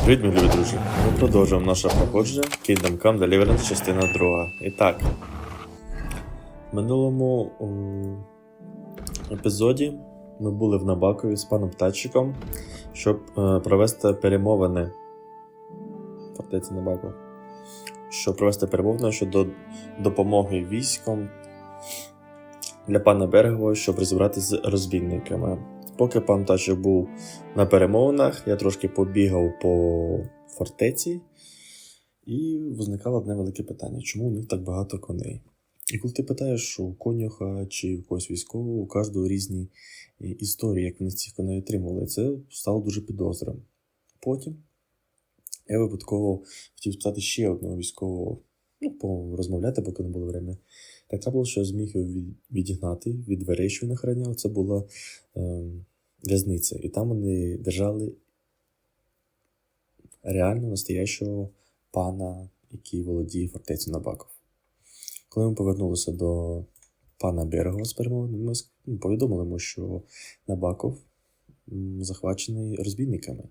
Привіт, мої любі друзі! Ми продовжуємо наше проходження KINGDOM COME DELIVERANCE, частина 2. І так, в минулому епізоді ми були в Набакові з паном Татчиком, щоб провести перемовини. Фортеця Набаков. Щоб провести перемовини щодо допомоги військом для пана Берегова, щоб розібратися з розбійниками. Поки пан Татчик був на перемовинах, я трошки побігав по фортеці, і виникало одне велике питання. Чому у них так багато коней? І коли ти питаєш у конюха чи у когось військового, у кожного різні історії, як вони цих коней отримували, це стало дуже підозрим. Потім я випадково хотів стати ще одного військового, порозмовляти, поки не було времени. Так трапилося, що я зміг його відігнати від дверей, що він охороняв. Це була в'язниця. І там вони держали реально настоящого пана, який володіє фортецею Набаков. Коли ми повернулися до пана Берегова з перемовини, ми повідомили йому, що Набаков захвачений розбійниками.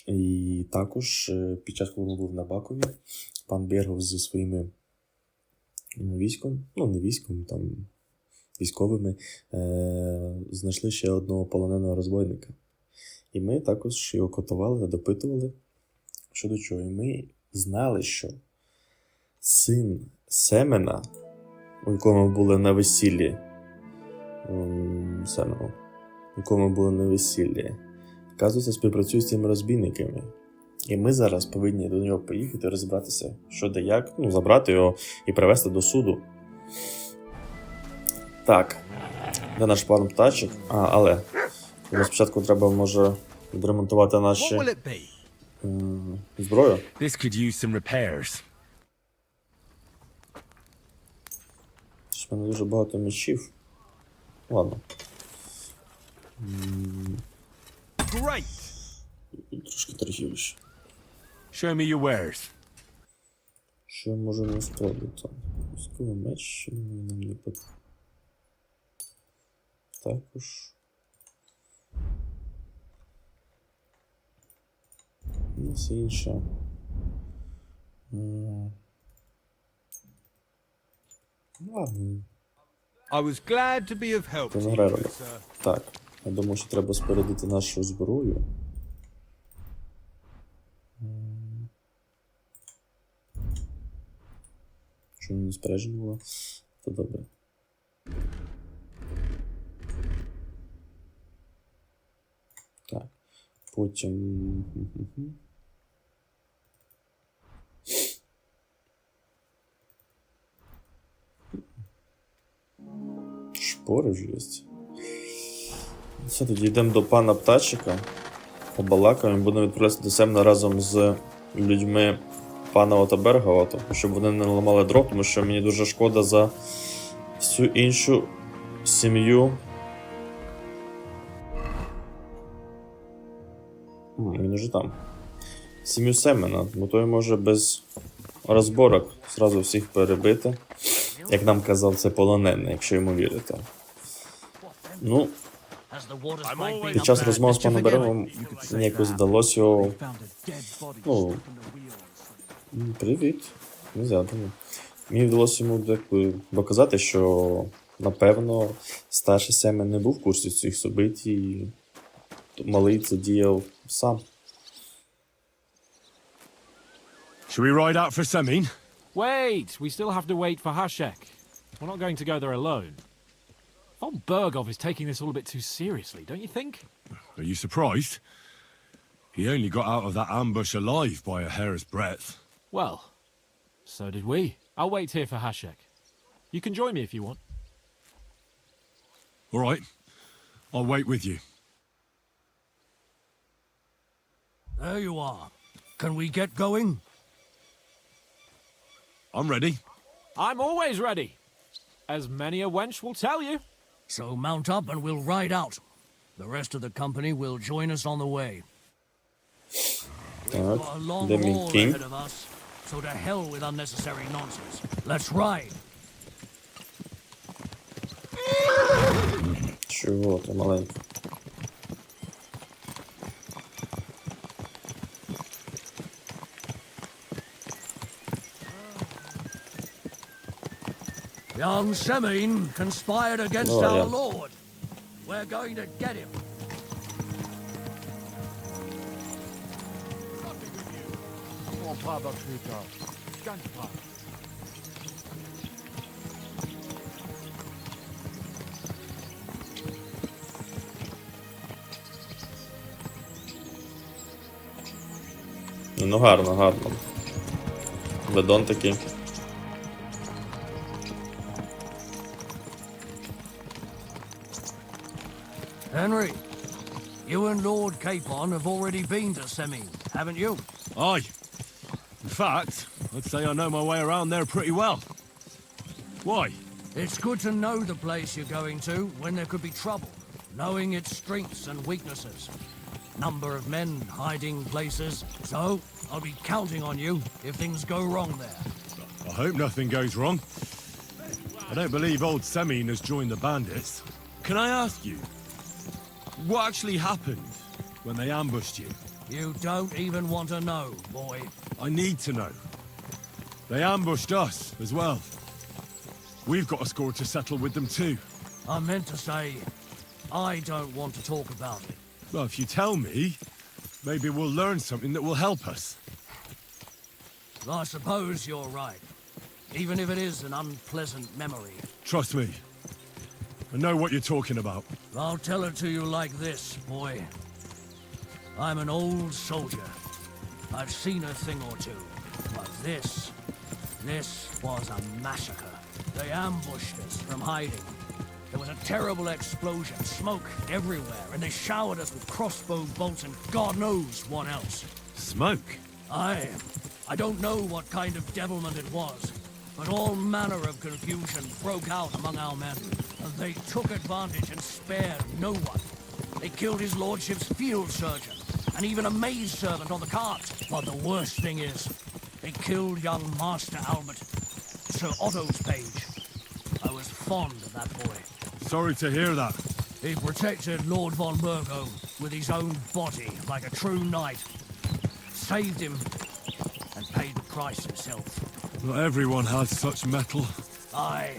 І також під час, коли ми були в Набакові, пан Берегов зі своїми військом, не військом, там військовими, знайшли ще одного полоненого розбойника. І ми також його котували та допитували щодо чого. І ми знали, що син Семена, у якому були на весіллі, оказується, співпрацює з цими розбійниками. І ми зараз повинні до нього поїхати і розібратися, що де як, забрати його і привезти до суду. Так, де наш пан Птачик? Але спочатку треба, може, відремонтувати наші зброю. У мене дуже багато мечів. Ладно. Трошки торгівліше. Show me your wares. Що може не спробувати? Військовий меч, що нам не потрібно. Також. У нас інша. Ладно. I was glad to be of help to you, sir. Так, я думаю, що треба спорядити нашу зброю. Що не збережено було, то добре. Так, потім... Шпори вже є. Все, тоді йдемо до пана Птачика, побалакаємо, будемо відправлятися до Семена разом з людьми пана Берегова, щоб вони не ламали дров, тому що мені дуже шкода за всю іншу сім'ю. Він уже там. Сім'ю Семена, бо той може без розборок зразу всіх перебити. Як нам казав, це полонений, якщо йому вірити. Під час розмови з паном Берегом мені якось вдалося його... Привіт. Не згадую. Мені вдалося йому доказати, що, напевно, старший Семен не був в курсі цих событій, і малий це діяв сам. Should we ride out for Semin? Wait! We still have to wait for Hashek. We're not going to go there alone. Von Bergov is taking this all a bit too seriously, don't you think? Are you surprised? He only got out of that ambush alive by a hair's breadth. Well, so did we. I'll wait here for Hashek. You can join me if you want. All right. I'll wait with you. There you are. Can we get going? I'm ready. I'm always ready. As many a wench will tell you. So mount up and we'll ride out. The rest of the company will join us on the way. We've got a long haul ahead of us, so to hell with unnecessary nonsense. Let's ride. Чого ти маленький? Young Semin conspired against Oh, our yeah. lord. We're going to get him. Ну гарно, гарно. Ведон такий. Henry, you and Lord Capon have already been to Semin, haven't you? Aye. In fact, I'd say I know my way around there pretty well. Why? It's good to know the place you're going to when there could be trouble, knowing its strengths and weaknesses. Number of men hiding places, so I'll be counting on you if things go wrong there. I hope nothing goes wrong. I don't believe old Semin has joined the bandits. Can I ask you, what actually happened when they ambushed you? You don't even want to know, boy. I need to know. They ambushed us as well. We've got a score to settle with them too. I meant to say, I don't want to talk about it. Well, if you tell me, maybe we'll learn something that will help us. I suppose you're right, even if it is an unpleasant memory. Trust me. I know what you're talking about. I'll tell it to you like this, boy. I'm an old soldier. I've seen a thing or two. But this was a massacre. They ambushed us from hiding. There was a terrible explosion, smoke everywhere, and they showered us with crossbow bolts and God knows what else. Smoke? I don't know what kind of devilment it was, but all manner of confusion broke out among our men. And they took advantage and spared no one. They killed his lordship's field surgeon, and even a maid servant on the cart. But the worst thing is, they killed young Master Albert, Sir Otto's page. I was fond of that boy. Sorry to hear that. He protected Lord von Burgo with his own body like a true knight. Saved him, and paid the price himself. Not everyone has such metal. Aye.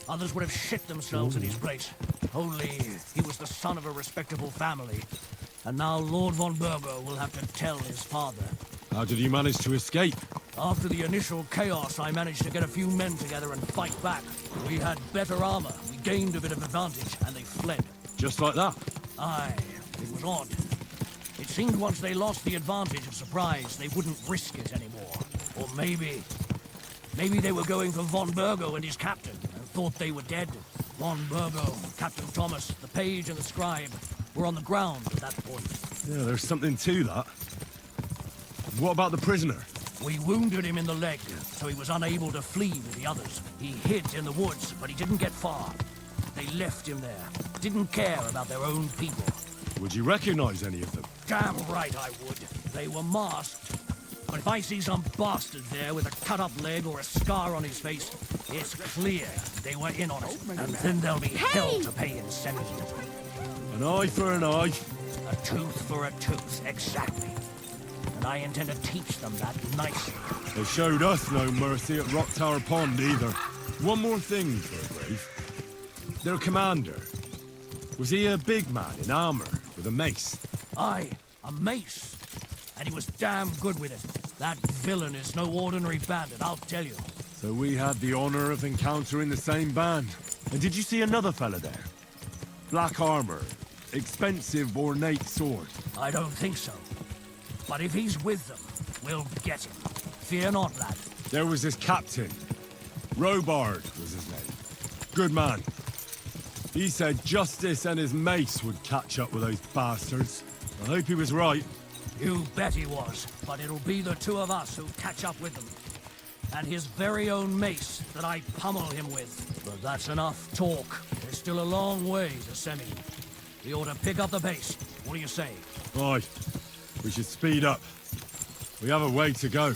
Others would have shit themselves in his place. Only he was the son of a respectable family. And now Lord von Burgo will have to tell his father. How did you manage to escape? After the initial chaos, I managed to get a few men together and fight back. We had better armor, we gained a bit of advantage, and they fled. Just like that? Aye, it was odd. It seemed once they lost the advantage of surprise, they wouldn't risk it anymore. Or maybe they were going for von Burgo and his captain, and thought they were dead. Von Burgo, Captain Thomas, the page and the scribe were on the ground at that point. Yeah, there's something to that. What about the prisoner? We wounded him in the leg, so he was unable to flee with the others. He hid in the woods, but he didn't get far. They left him there, didn't care about their own people. Would you recognize any of them? Damn right I would. They were masked. But if I see some bastard there with a cut-up leg or a scar on his face, it's clear they were in on it. And then there'll be hell to pay in Semin. An eye for an eye. A tooth for a tooth, exactly. And I intend to teach them that nicely. They showed us no mercy at Rock Tower Pond either. One more thing, Burgrave. Their commander. Was he a big man in armor with a mace? Aye, a mace. And he was damn good with it. That villain is no ordinary bandit, I'll tell you. So we had the honor of encountering the same band. And did you see another fella there? Black armor, expensive ornate sword. I don't think so. But if he's with them, we'll get him. Fear not, lad. There was his captain. Robard was his name. Good man. He said justice and his mace would catch up with those bastards. I hope he was right. You bet he was, but it'll be the two of us who catch up with them. And his very own mace that I pummel him with. But that's enough talk. There's still a long way to Semin. We ought to pick up the pace. What do you say? Aye. We should speed up. We have a way to go.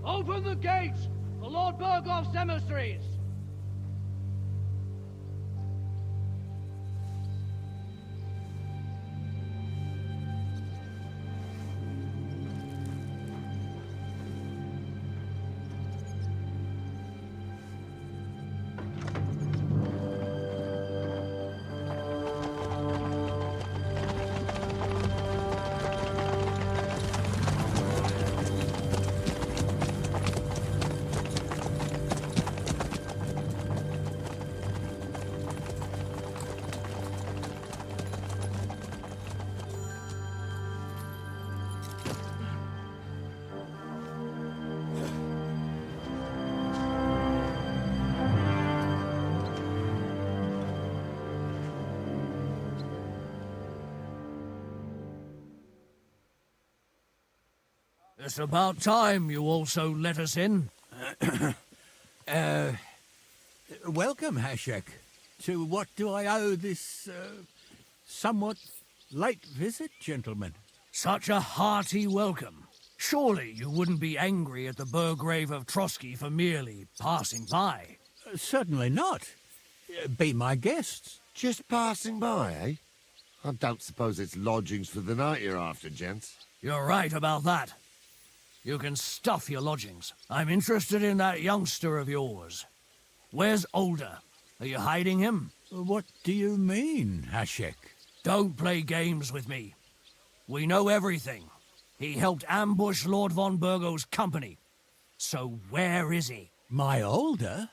Open the gates for Lord Bergoff's emissaries! It's about time you also let us in. Welcome, Hashek. To what do I owe this, somewhat late visit, gentlemen? Such a hearty welcome. Surely you wouldn't be angry at the Burgrave of Trotsky for merely passing by. Certainly not. Be my guests. Just passing by, eh? I don't suppose it's lodgings for the night you're after, gents. You're right about that. You can stuff your lodgings. I'm interested in that youngster of yours. Where's Older? Are you hiding him? What do you mean, Hashek? Don't play games with me. We know everything. He helped ambush Lord von Burgo's company. So where is he? My older?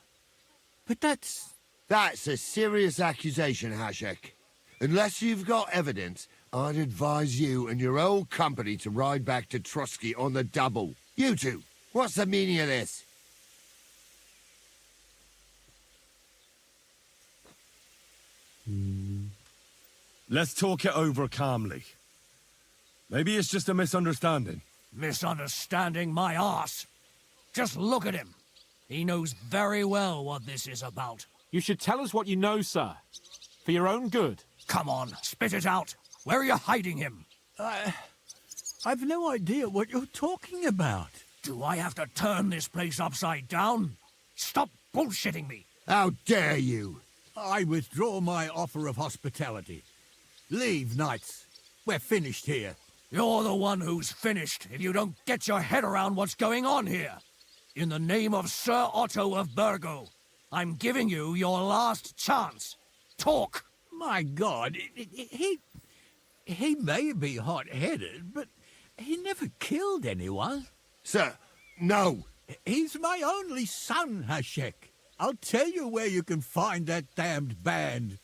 But that's... That's a serious accusation, Hashek. Unless you've got evidence, I'd advise you and your whole company to ride back to Trotsky on the double. You two, what's the meaning of this? Let's talk it over calmly. Maybe it's just a misunderstanding. Misunderstanding my arse. Just look at him. He knows very well what this is about. You should tell us what you know, sir. For your own good. Come on, spit it out. Where are you hiding him? I've no idea what you're talking about. Do I have to turn this place upside down? Stop bullshitting me. How dare you? I withdraw my offer of hospitality. Leave, knights. We're finished here. You're the one who's finished if you don't get your head around what's going on here. In the name of Sir Otto of Burgo, I'm giving you your last chance. Talk! My God, he may be hot-headed, but he never killed anyone. Sir, no. He's my only son, Hashek. I'll tell you where you can find that damned band.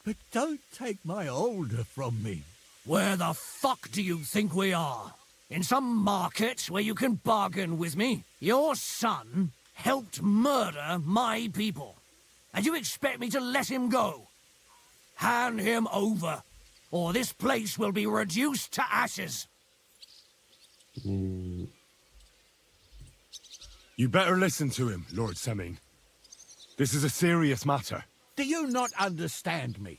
But don't take my older from me. Where the fuck do you think we are? In some market where you can bargain with me? Your son helped murder my people. And you expect me to let him go? Hand him over, or this place will be reduced to ashes. You better listen to him, Lord Semming. This is a serious matter. Do you not understand me?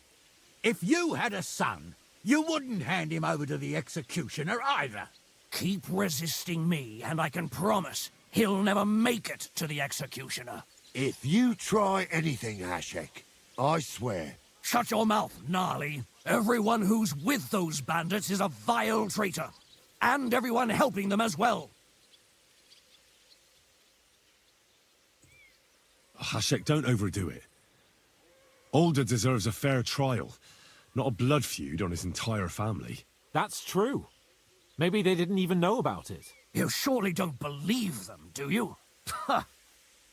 If you had a son, you wouldn't hand him over to the executioner either. Keep resisting me, and I can promise he'll never make it to the executioner. If you try anything, Hashek, I swear. Shut your mouth, Gnarly. Everyone who's with those bandits is a vile traitor. And everyone helping them as well. Hashek, don't overdo it. Older deserves a fair trial, not a blood feud on his entire family. That's true. Maybe they didn't even know about it. You surely don't believe them, do you? Ha!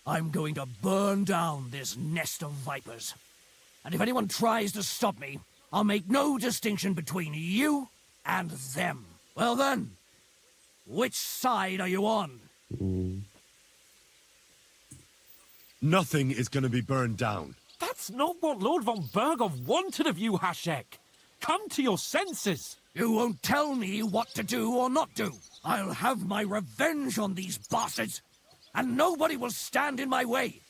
I'm going to burn down this nest of vipers. And if anyone tries to stop me, I'll make no distinction between you and them. Well then, which side are you on? Nothing is going to be burned down. That's not what Lord von Bergov wanted of you, Hashek. Come to your senses. You won't tell me what to do or not do. I'll have my revenge on these bastards, and nobody will stand in my way.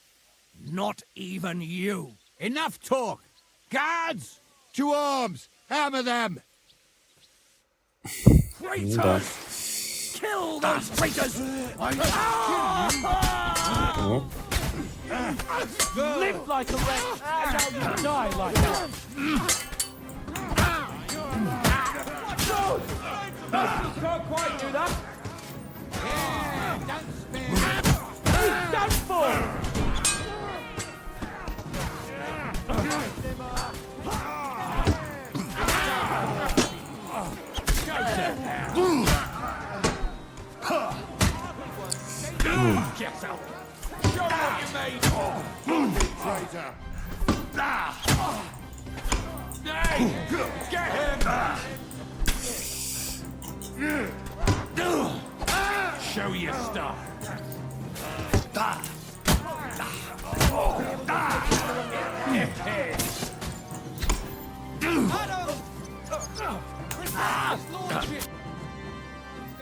Not even you. Enough talk! Guards! To arms! Hammer them! Traitors! kill those traitors! Live like a wretch, and now you die like that. You can't quite do that. He's done for! Get out! Show what you made of! Traitor! Get him! Show your stuff!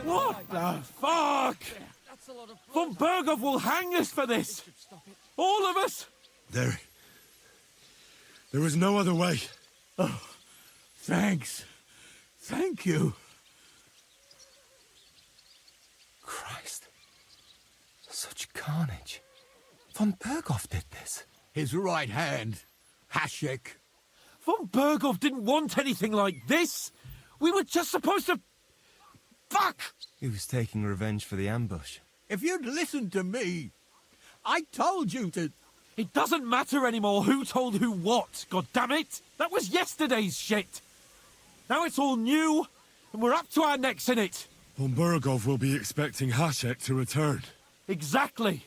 What the fuck? Von Berghoff will hang us for this! All of us! There was no other way. Oh, thanks. Thank you. Christ. Such carnage. Von Berghoff did this. His right hand, Hasek. Von Berghoff didn't want anything like this! We were just supposed to... Fuck! He was taking revenge for the ambush. If you'd listened to me, I told you to... It doesn't matter anymore who told who what, goddammit! That was yesterday's shit! Now it's all new, and we're up to our necks in it! Von Berghoff will be expecting Hasek to return. Exactly!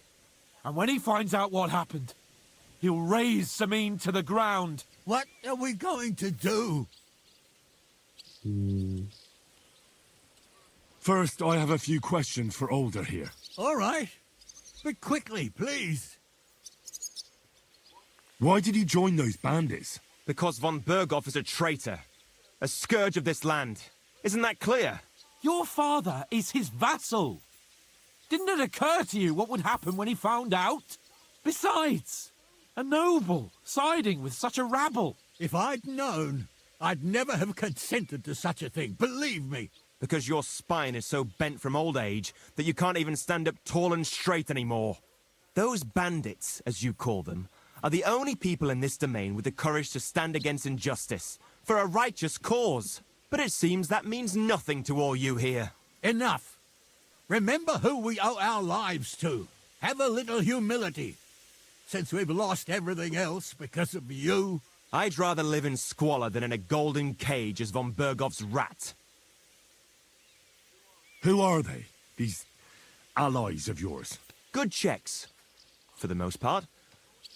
And when he finds out what happened, he'll raise Samin to the ground. What are we going to do? First, I have a few questions for Older here. All right. But quickly, please. Why did he join those bandits? Because von Berghoff is a traitor. A scourge of this land. Isn't that clear? Your father is his vassal. Didn't it occur to you what would happen when he found out? Besides, a noble siding with such a rabble. If I'd known, I'd never have consented to such a thing, believe me. Because your spine is so bent from old age that you can't even stand up tall and straight anymore. Those bandits, as you call them, are the only people in this domain with the courage to stand against injustice, for a righteous cause. But it seems that means nothing to all you here. Enough. Remember who we owe our lives to. Have a little humility. Since we've lost everything else because of you. I'd rather live in squalor than in a golden cage as von Berghoff's rat. Who are they, these allies of yours? Good Czechs, for the most part.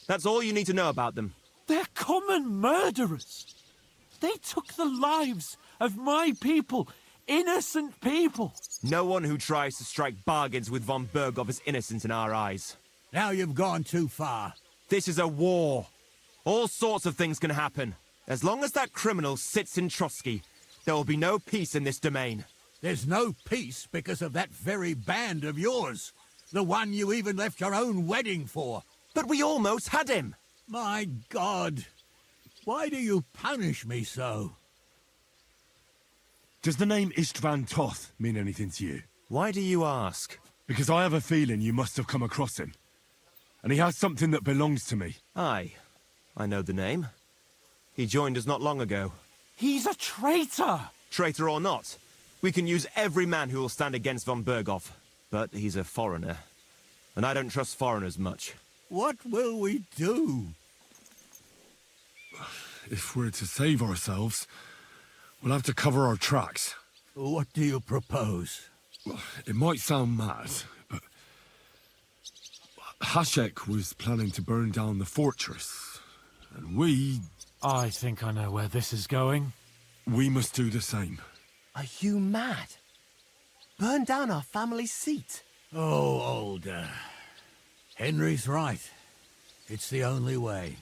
That's all you need to know about them. They're common murderers. They took the lives of my people, innocent people. No one who tries to strike bargains with von Berghoff is innocent in our eyes. Now you've gone too far. This is a war. All sorts of things can happen. As long as that criminal sits in Trotsky, there will be no peace in this domain. There's no peace because of that very band of yours. The one you even left your own wedding for. But we almost had him. My God. Why do you punish me so? Does the name Istvan Toth mean anything to you? Why do you ask? Because I have a feeling you must have come across him. And he has something that belongs to me. Aye, I know the name. He joined us not long ago. He's a traitor! Traitor or not, we can use every man who will stand against von Berghoff. But he's a foreigner. And I don't trust foreigners much. What will we do? If we're to save ourselves, we'll have to cover our tracks. What do you propose? Well, it might sound mad, but Hasek was planning to burn down the fortress, and we I think I know where this is going. must do the same. Are you mad? Burn down our family seat? Oh, Older. Henry's right. It's the only way.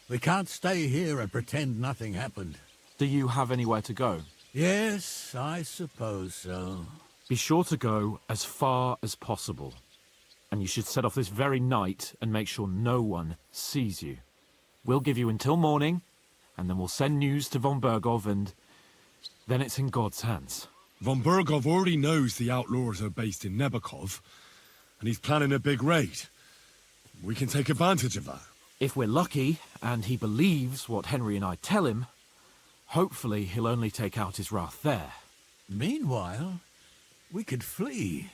We can't stay here and pretend nothing happened. Do you have anywhere to go? Yes, I suppose so. Be sure to go as far as possible. And you should set off this very night and make sure no one sees you. We'll give you until morning, and then we'll send news to von Berghoff, and then it's in God's hands. Von Bergov already knows the outlaws are based in Nebakov, and he's planning a big raid. We can take advantage of that. If we're lucky, and he believes what Henry and I tell him, hopefully he'll only take out his wrath there. Meanwhile, we could flee.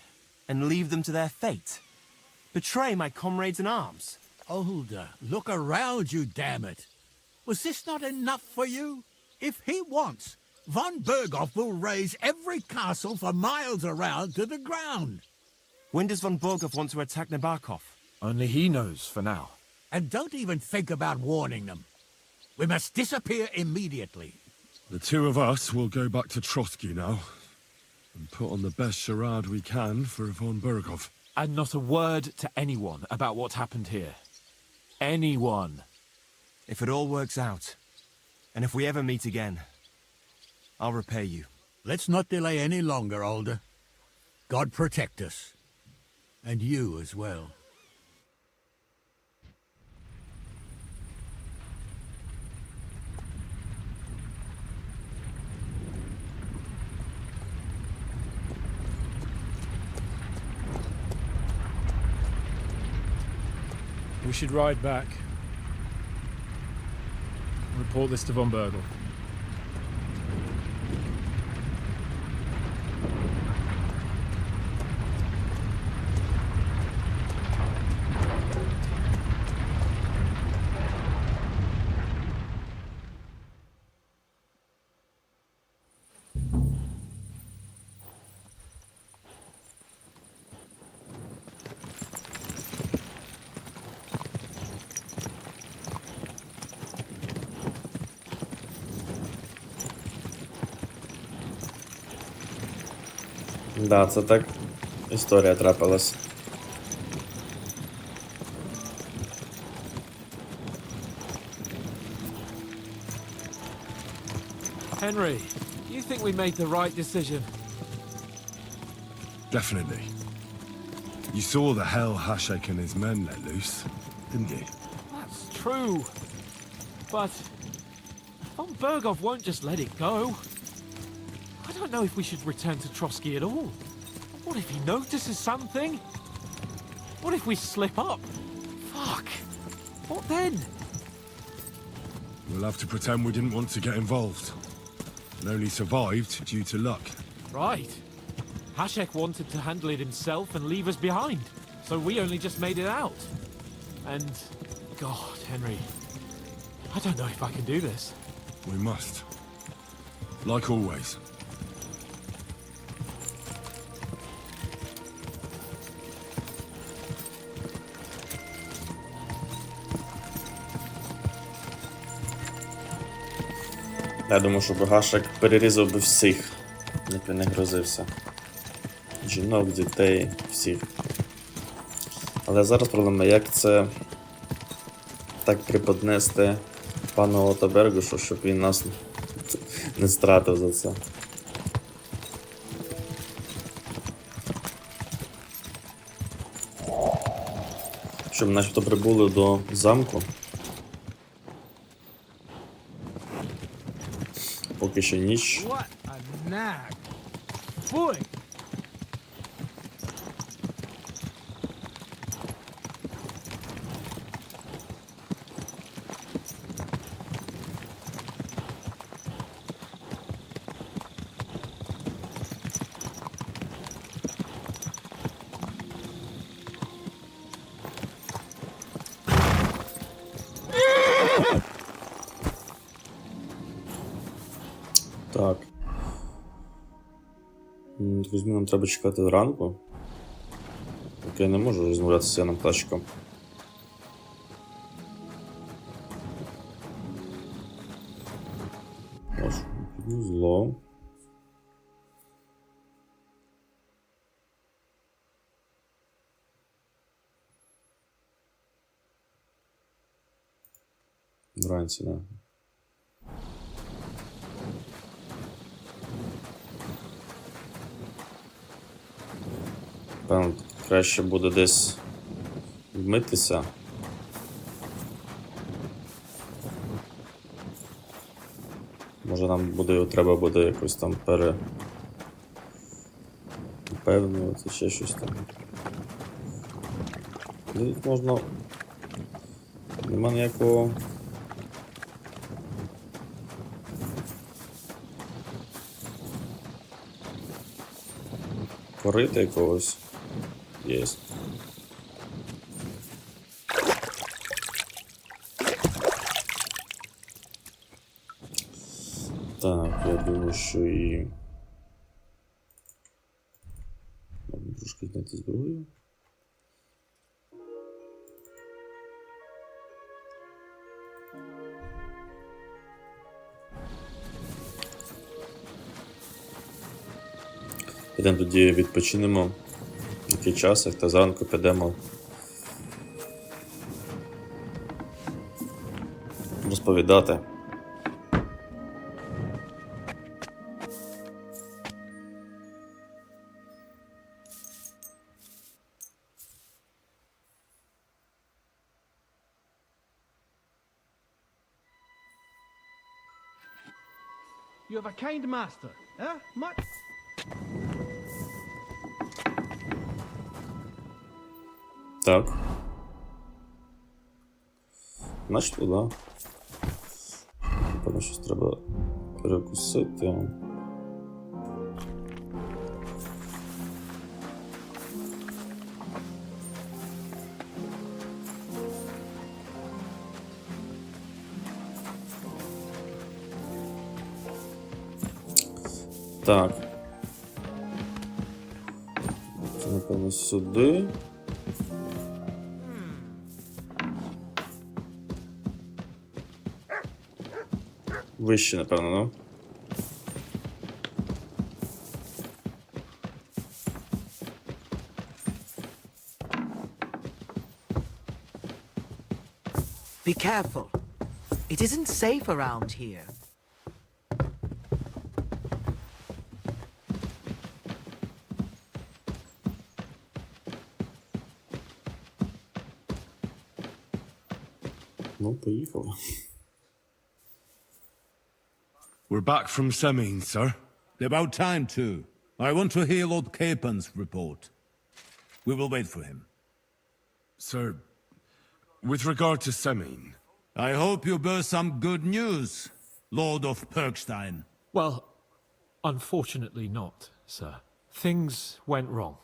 And leave them to their fate. Betray my comrades in arms. Older, look around you, damn it. Was this not enough for you? If he wants, von Berghoff will raise every castle for miles around to the ground. When does von Bergov want to attack Nabokov? Only he knows for now. And don't even think about warning them. We must disappear immediately. The two of us will go back to Trotsky now, and put on the best charade we can for von Bergov. And not a word to anyone about what happened here. Anyone. If it all works out, and if we ever meet again, I'll repay you. Let's not delay any longer, Older. God protect us. And you as well. We should ride back. Report this to von Bergel. Да, це так історія трапилась. Henry, you think we made the right decision? Definitely. You saw the hell Hashek and his men let loose, didn't you? That's true. But von Bergov won't just let it go. I don't know if we should return to Trotsky at all. What if he notices something? What if we slip up? Fuck. What then? We'll have to pretend we didn't want to get involved, and only survived due to luck. Right. Hashek wanted to handle it himself and leave us behind, so we only just made it out. And, God, Henry, I don't know if I can do this. We must. Like always. Я думаю, що Гашек перерізав би всіх, як він не грозився. Жінок, дітей, всіх. Але зараз проблема, як це так преподнести пану Отабергушу, щоб він нас не стратив за це. Щоб начебто прибули до замку. Поки що ніч. What a nag. Boy! Так. Візьмі, нам треба чекати ранку. Поки я не можу розмовляти з Яном Пташиком. Зло. Вранці, да. Певно, краще буде десь вмитися. Може нам буде, треба буде якось там впевнювати, ще щось там. Тут можна... Нема ніякого... Корита якогось. Єсть. Так, я думаю, що і... Можна трошки знайти зброю. Підемо тоді відпочинемо який час, та зранку підемо розповідати. You have a kind master, eh? Much. Так. Значить, туди. Напевно, щось треба перекусити. Так. Це, напевно, сюди. Вище, напевно, ну? Be careful. It isn't safe around here. Ну, поїхали. We're back from Semine, sir. About time, too. I want to hear Lord Capen's report. We will wait for him. Sir, with regard to Semine... I hope you bear some good news, Lord of Perkstein. Well, unfortunately not, sir. Things went wrong.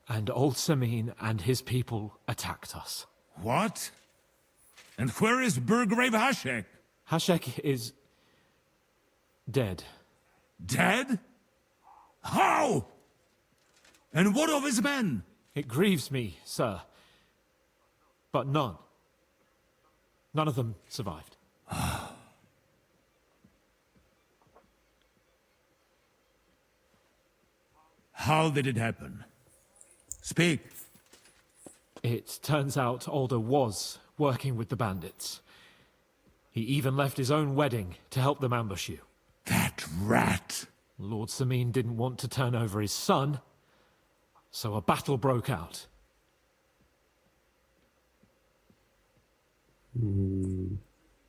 And old Semine and his people attacked us. What? And where is Burgrave Hashek? Hashek is... dead. Dead? How? And what of his men? It grieves me, sir. But none. None of them survived. How did it happen? Speak. It turns out Alder was working with the bandits. He even left his own wedding to help them ambush you. That rat! Lord Semine didn't want to turn over his son, so a battle broke out.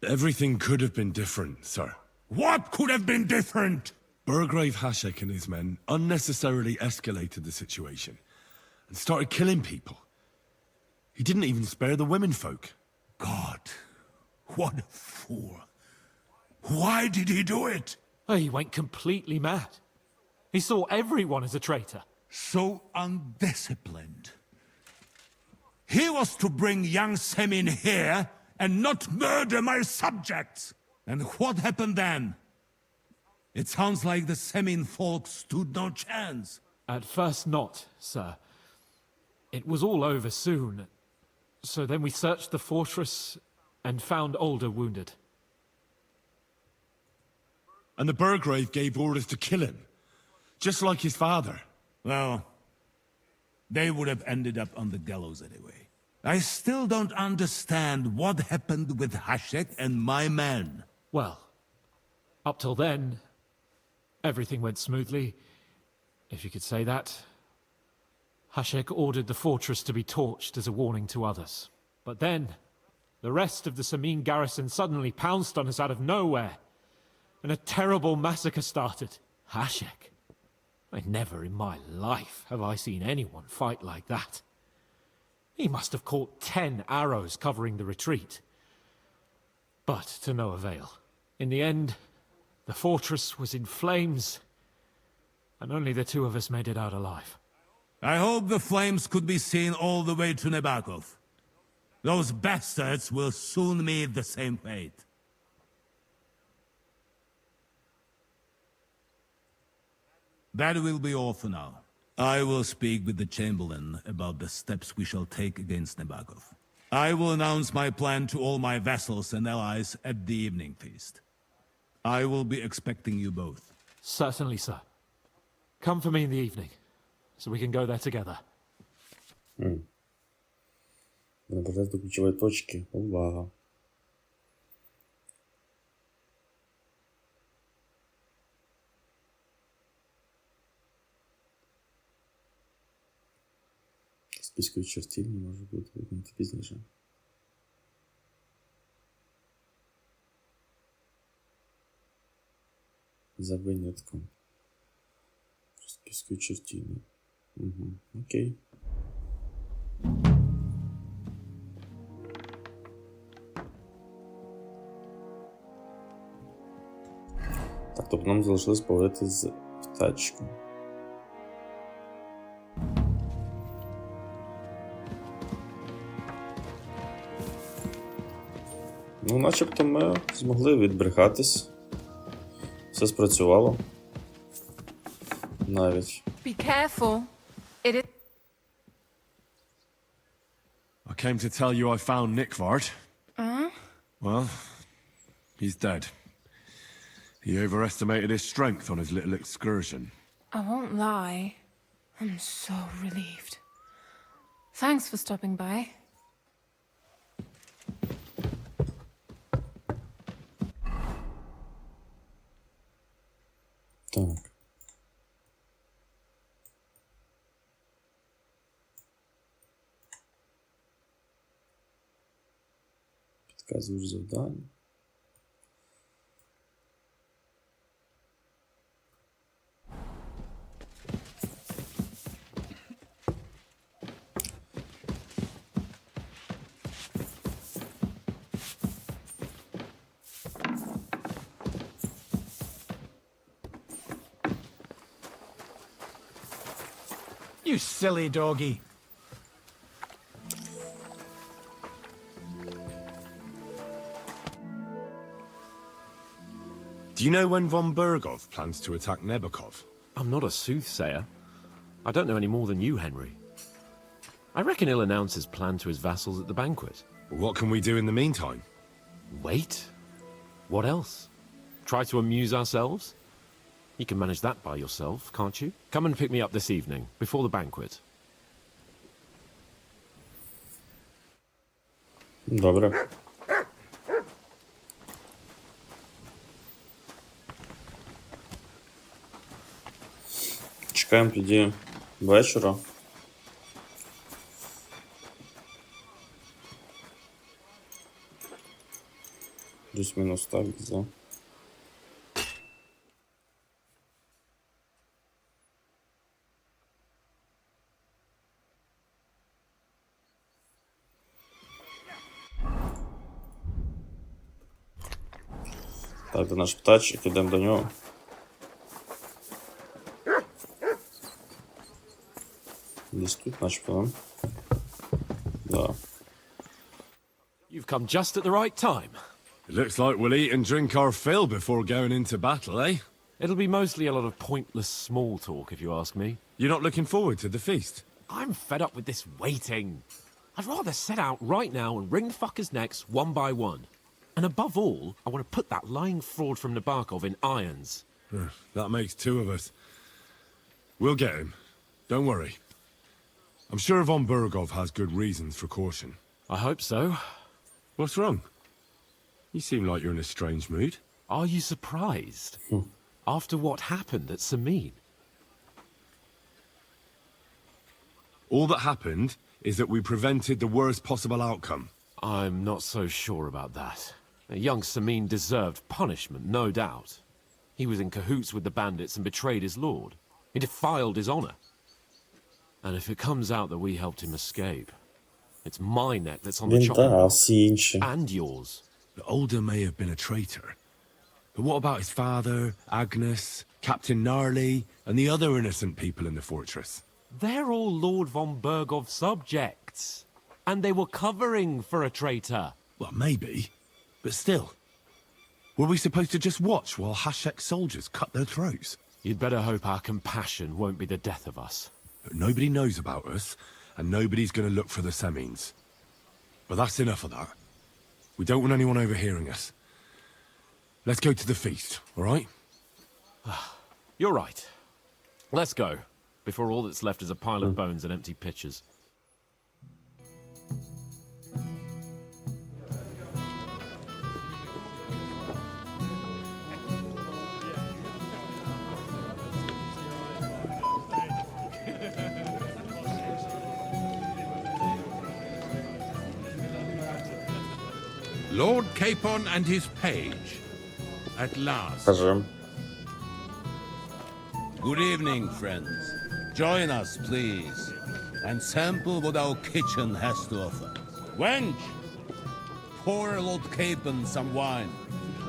Everything could have been different, sir. What could have been different? Burgrave Hashek and his men unnecessarily escalated the situation and started killing people. He didn't even spare the womenfolk. God, what a fool. Why did he do it? Oh, he went completely mad. He saw everyone as a traitor. So undisciplined. He was to bring young Semin here and not murder my subjects. And what happened then? It sounds like the Semin folk stood no chance. At first not, sir. It was all over soon. So then we searched the fortress and found Alder wounded. And the Burgrave gave orders to kill him, just like his father. Well, they would have ended up on the gallows anyway. I still don't understand what happened with Hashek and my men. Well, up till then, everything went smoothly, if you could say that. Hashek ordered the fortress to be torched as a warning to others. But then, the rest of the Semine garrison suddenly pounced on us out of nowhere, and a terrible massacre started. Hashek? Never in my life have I seen anyone fight like that. He must have caught 10 arrows covering the retreat. But to no avail. In the end, the fortress was in flames, and only the two of us made it out alive. I hope the flames could be seen all the way to Nebakov. Those bastards will soon meet the same fate. That will be all for now. I will speak with the Chamberlain about the steps we shall take against Nebakov. I will announce my plan to all my vassals and allies at the evening feast. I will be expecting you both. Certainly, sir. Come for me in the evening, so we can go there together. Наблюдать до ключевой точки. Увага. Списку чертів не може бути виконати пізніше. За винятком. Списку чертів. Угу. Окей. Так, тобто нам залишилось поговорити з птачком. Ну, начебто ми змогли відбрехатись. Все спрацювало. Навіть. Be careful. It is... I came to tell you I found Nickvard. Well, he's dead. He overestimated his strength on his little excursion. I won't lie. I'm so relieved. Thanks for stopping by. Так. Підказуєш завдання. You silly doggy. Do you know when von Bergov plans to attack Nebakov? I'm not a soothsayer. I don't know any more than you, Henry. I reckon he'll announce his plan to his vassals at the banquet. What can we do in the meantime? Wait? What else? Try to amuse ourselves? You can manage that by yourself, can't you? Come and pick me up this evening, before the banquet. Добре. Чекаємо тоді вечора. Плюс-мінус так, за. Так, де наш птачик, ідемо до нього. Десь тут, начебто, да? You've come just at the right time. It looks like we'll eat and drink our fill before going into battle, eh? It'll be mostly a lot of pointless small talk, if you ask me. You're not looking forward to the feast? I'm fed up with this waiting. I'd rather set out right now and wring fuckers' necks one by one. And above all, I want to put that lying fraud from Nabokov in irons. That makes two of us. We'll get him. Don't worry. I'm sure von Bergov has good reasons for caution. I hope so. What's wrong? You seem like you're in a strange mood. Are you surprised? After what happened at Samin? All that happened is that we prevented the worst possible outcome. I'm not so sure about that. Young Samin deserved punishment, no doubt. He was in cahoots with the bandits and betrayed his lord. He defiled his honor. And if it comes out that we helped him escape, it's my neck that's on the Він chopping та, а block. всі інші. And yours. The older may have been a traitor. But what about his father, Agnes, Captain Gnarly, and the other innocent people in the fortress? They're all Lord von Bergov's subjects. And they were covering for a traitor. Well, maybe. But still. Were we supposed to just watch while Hashek's soldiers cut their throats? You'd better hope our compassion won't be the death of us. But nobody knows about us, and nobody's going to look for the Semines. But that's enough of that. We don't want anyone overhearing us. Let's go to the feast, all right? You're right. Let's go, before all that's left is a pile of bones and empty pitchers. Lord Capon and his page. At last. Кажи. Good evening, friends. Join us, please, and sample what our kitchen has to offer. Wench, pour Lord Capon some wine.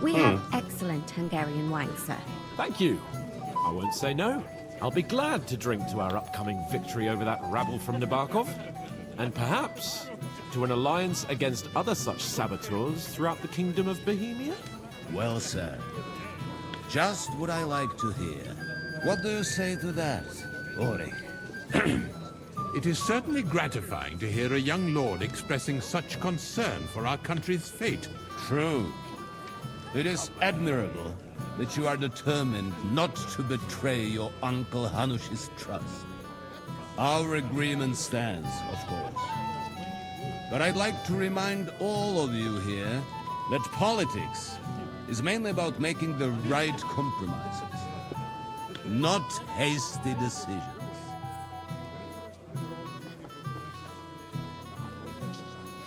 We have excellent Hungarian wine, sir. Thank you. I won't say no. I'll be glad to drink to our upcoming victory over that rabble from Nabokov. And perhaps to an alliance against other such saboteurs throughout the kingdom of Bohemia? Well said. Just what I like to hear. What do you say to that, Ori? It is certainly gratifying to hear a young lord expressing such concern for our country's fate. True. It is admirable that you are determined not to betray your Uncle Hanush's trust. Our agreement stands, of course. But I'd like to remind all of you here that politics is mainly about making the right compromises, not hasty decisions.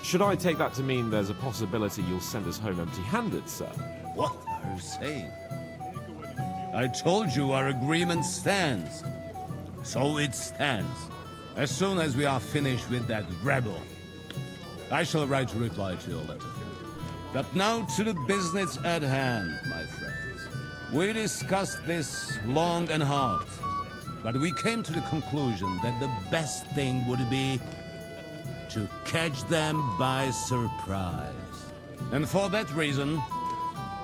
Should I take that to mean there's a possibility you'll send us home empty-handed, sir? What are you saying? I told you our agreement stands. So it stands. As soon as we are finished with that rebel, I shall write a reply to your letter. But now to the business at hand, my friends. We discussed this long and hard, but we came to the conclusion that the best thing would be to catch them by surprise. And for that reason,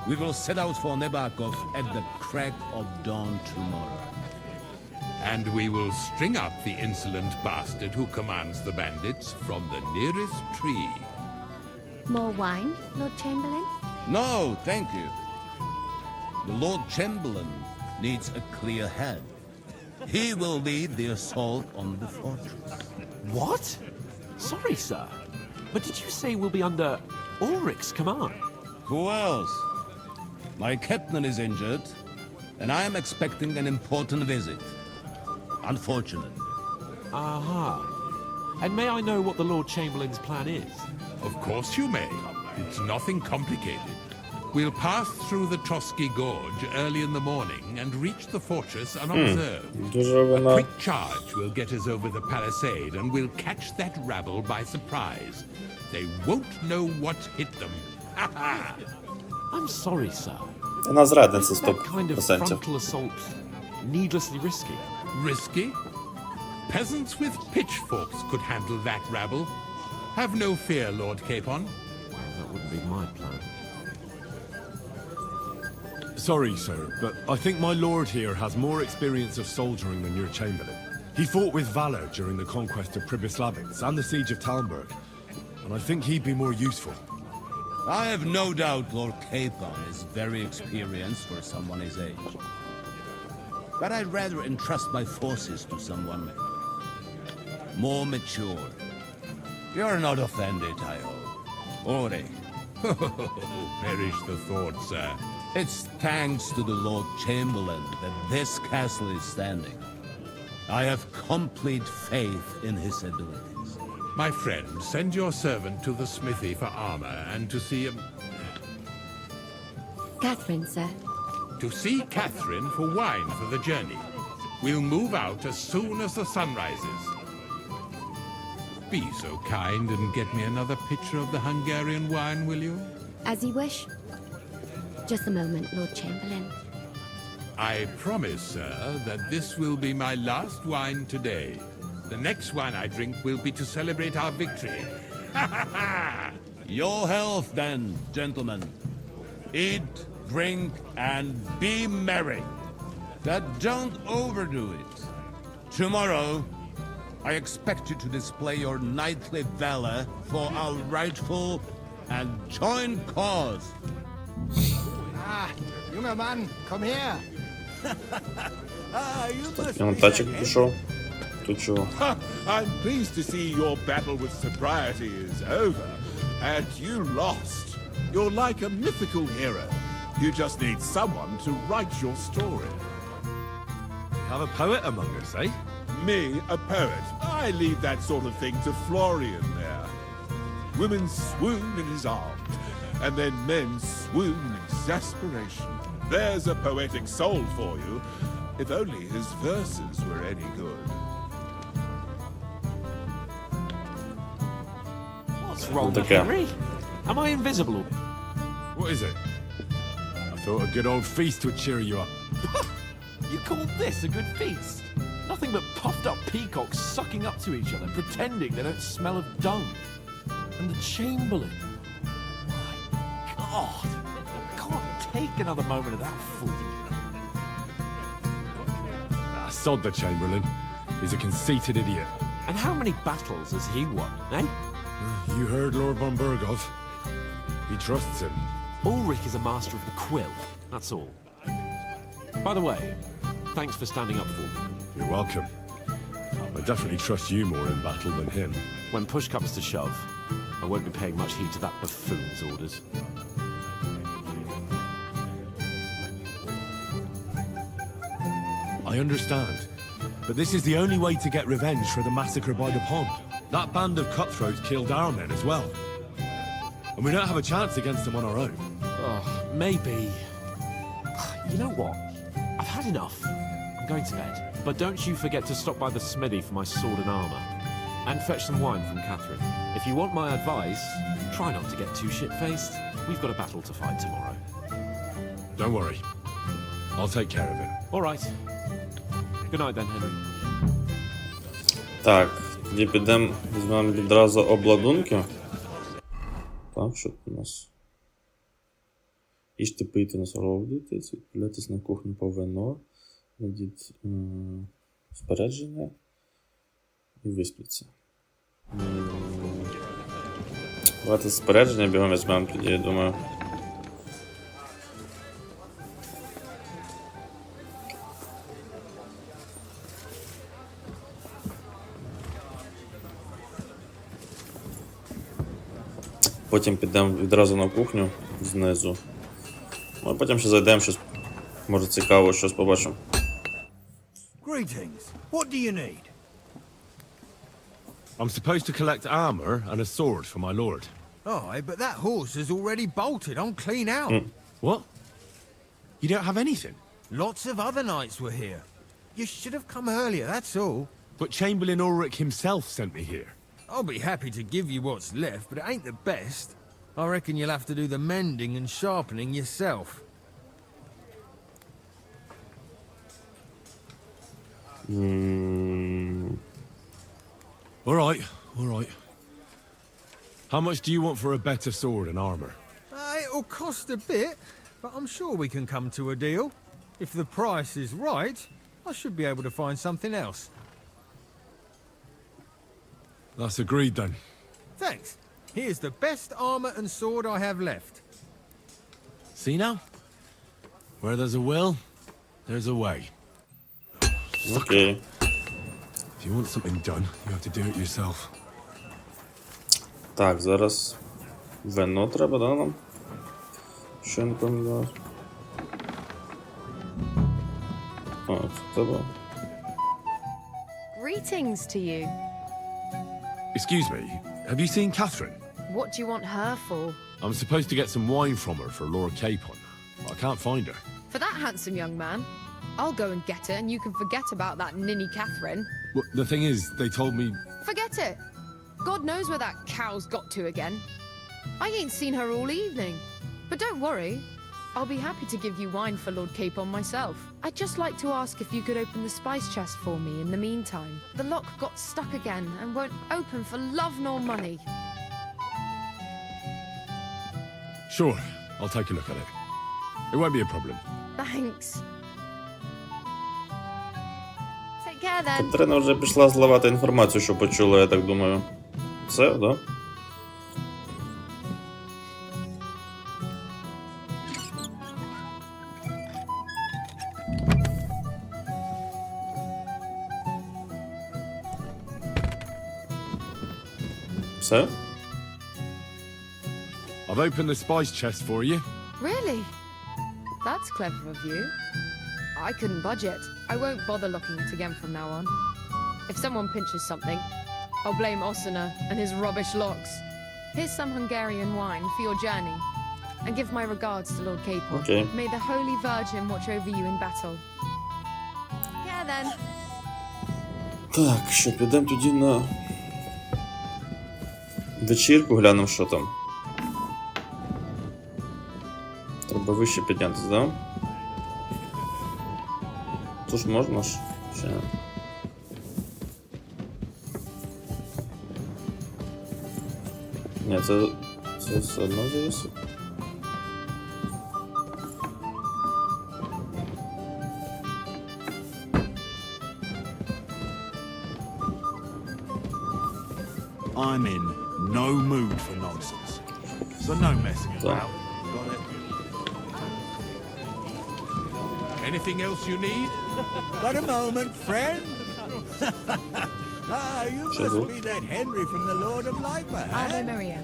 we will set out for Nebakov at the crack of dawn tomorrow. And we will string up the insolent bastard who commands the bandits from the nearest tree. More wine, Lord Chamberlain? No, thank you. The Lord Chamberlain needs a clear head. He will lead the assault on the fortress. What? Sorry, sir. But did you say we'll be under Ulrich's command? Who else? My captain is injured, and I am expecting an important visit. Unfortunate. Aha. And may I know what the Lord Chamberlain's plan is? Of course you may. It's nothing complicated. We'll pass through the Trotsky Gorge early in the morning and reach the fortress unobserved. Дуже A вона... quick charge will get us over the palisade and we'll catch that rabble by surprise. They won't know what hit them. I'm sorry, sir. Вона зрадниця Isn't that kind of 100%. frontal assault needlessly risky? Risky? Peasants with pitchforks could handle that rabble. Have no fear, Lord Capon. That wouldn't be my plan. Sorry, sir, but I think my lord here has more experience of soldiering than your chamberlain. He fought with valor during the conquest of Pribyslavitz and the siege of Talmberg, and I think he'd be more useful. I have no doubt Lord Capon is very experienced for someone his age. But I'd rather entrust my forces to someone more mature. You're not offended, I hope. Ori. Perish the thought, sir. It's thanks to the Lord Chamberlain that this castle is standing. I have complete faith in his abilities. My friend, send your servant to the smithy for armor and to see him. Catherine, sir. To see Catherine for wine for the journey. We'll move out as soon as the sun rises. Be so kind and get me another pitcher of the Hungarian wine, will you? As you wish. Just a moment, Lord Chamberlain. I promise, sir, that this will be my last wine today. The next wine I drink will be to celebrate our victory. Your health, then, gentlemen. Eat, drink, and be merry. But don't overdo it. Tomorrow, I expect you to display your knightly valor for our rightful and joint cause. Ah, junger Mann, komm her! You must Я на be тачок the пішов. Тут чого? I'm pleased to see your battle with sobriety is over, and you lost. You're like a mythical hero. You just need someone to write your story. We have a poet among us, eh? Me, a poet. I leave that sort of thing to Florian there. Women swoon in his arms, and then men swoon in exasperation. There's a poetic soul for you, if only his verses were any good. What's wrong, Okay. Henry? Am I invisible? What is it? I thought a good old feast would cheer you up. You call this a good feast? Nothing but puffed up peacocks sucking up to each other, pretending they don't smell of dung. And the Chamberlain. My God. I can't take another moment of that fool. Sod the Chamberlain. He's a conceited idiot. And how many battles has he won, eh? You heard Lord von Berghoff. He trusts him. Ulrich is a master of the quill, that's all. By the way, thanks for standing up for me. You're welcome. I definitely trust you more in battle than him. When push comes to shove, I won't be paying much heed to that buffoon's orders. I understand. But this is the only way to get revenge for the massacre by the pond. That band of cutthroats killed our men as well. And we don't have a chance against them on our own. Oh, maybe. You know what? I've had enough. I'm going to bed. But don't you forget to stop by the smithy for my sword and armour. And fetch some wine from Catherine. If you want my advice, try not to get too shit-faced. We've got a battle to fight tomorrow. Don't worry. I'll take care of it. All right. Good night then, Henry. Так, тоді підемо, візьмемо відразу обладунки. Так, що тут у нас? Їжте, пийте, насолоджуйтесь, відправляйтесь на кухню по вино, надіть спорядження і виспіться. Давайте спорядження бігом візьмемо тоді, я думаю. Потім підемо відразу на кухню знизу. Ну, а потім ще зайдемо, щось, може цікаво, щось побачимо. Greetings. What do you need? I'm supposed to collect armor and a sword for my lord. Aye, but that horse is already bolted on clean out. What? You don't have anything? Lots of other knights were here. You should have come earlier, that's all. But Chamberlain Ulrich himself sent me here. I'll be happy to give you what's left, but it ain't the best. I reckon you'll have to do the mending and sharpening yourself. All right. How much do you want for a better sword and armor? It'll cost a bit, but I'm sure we can come to a deal. If the price is right, I should be able to find something else. That's agreed then. Thanks. Here's the best armor and sword I have left. See now? Where there's a will, there's a way. Окей. If you want something done, you have to do it yourself. Так, зараз вино треба, да, нам? Що я не пам'ятаю? А, це треба. Greetings to you. Excuse me, have you seen Catherine? What do you want her for? I'm supposed to get some wine from her for Lord Capon. I can't find her. For that handsome young man? I'll go and get it, and you can forget about that ninny Catherine. Well, the thing is, they told me... Forget it. God knows where that cow's got to again. I ain't seen her all evening. But don't worry. I'll be happy to give you wine for Lord Capon myself. I'd just like to ask if you could open the spice chest for me in the meantime. The lock got stuck again and won't open for love nor money. Sure, I'll take a look at it. It won't be a problem. Thanks. Take care then. Катерина вже пішла зливати інформацію, що почула, я так думаю. Все, да? Все? I've opened the spice chest for you. Really? That's clever of you. I couldn't budge it. I won't bother locking it again from now on. If someone pinches something, I'll blame Osina and his rubbish locks. Here's some Hungarian wine for your journey. And give my regards to Lord Capon. Okay. May the Holy Virgin watch over you in battle. Yeah then. Так, що, підемо тоді на вечірку, глянемо, що там. Треба вище піднятися, да? Тож можна ж? Чи ні? Ні, це все одно зависить. I'm in no mood for nonsense. So no messing about. Got it? Anything else you need? But a moment, friend. You must be that Henry from the Lord of Lipa, eh? Ave Maria.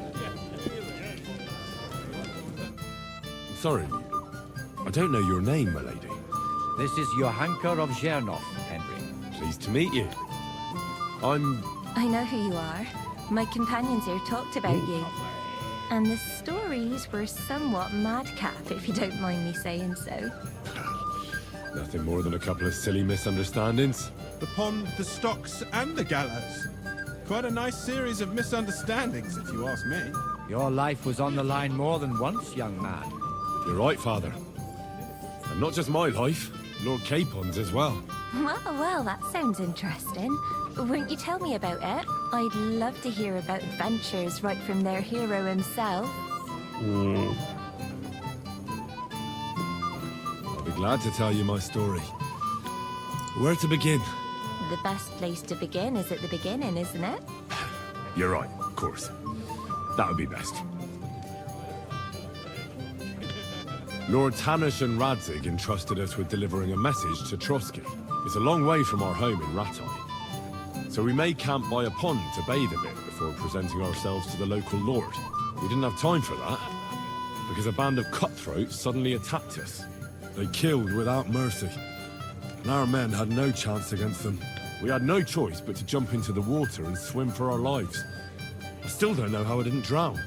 Sorry, I don't know your name, my lady. This is Johanka of Zhernov, Henry. Pleased to meet you. I know who you are. My companions here talked about you. And the stories were somewhat madcap, if you don't mind me saying so. Nothing more than a couple of silly misunderstandings. The pond, the stocks, and the gallows. Quite a nice series of misunderstandings, if you ask me. Your life was on the line more than once, young man. You're right, Father. And not just my life, Lord Capon's as well. Well, that sounds interesting. Won't you tell me about it? I'd love to hear about adventures right from their hero himself. I'll be glad to tell you my story. Where to begin? The best place to begin is at the beginning, isn't it? You're right, of course. That would be best. Lord Tanish and Radzig entrusted us with delivering a message to Trotsky. It's a long way from our home in Ratai. So we made camp by a pond to bathe a bit before presenting ourselves to the local lord. We didn't have time for that, because a band of cutthroats suddenly attacked us. They killed without mercy, and our men had no chance against them. We had no choice but to jump into the water and swim for our lives. I still don't know how I didn't drown.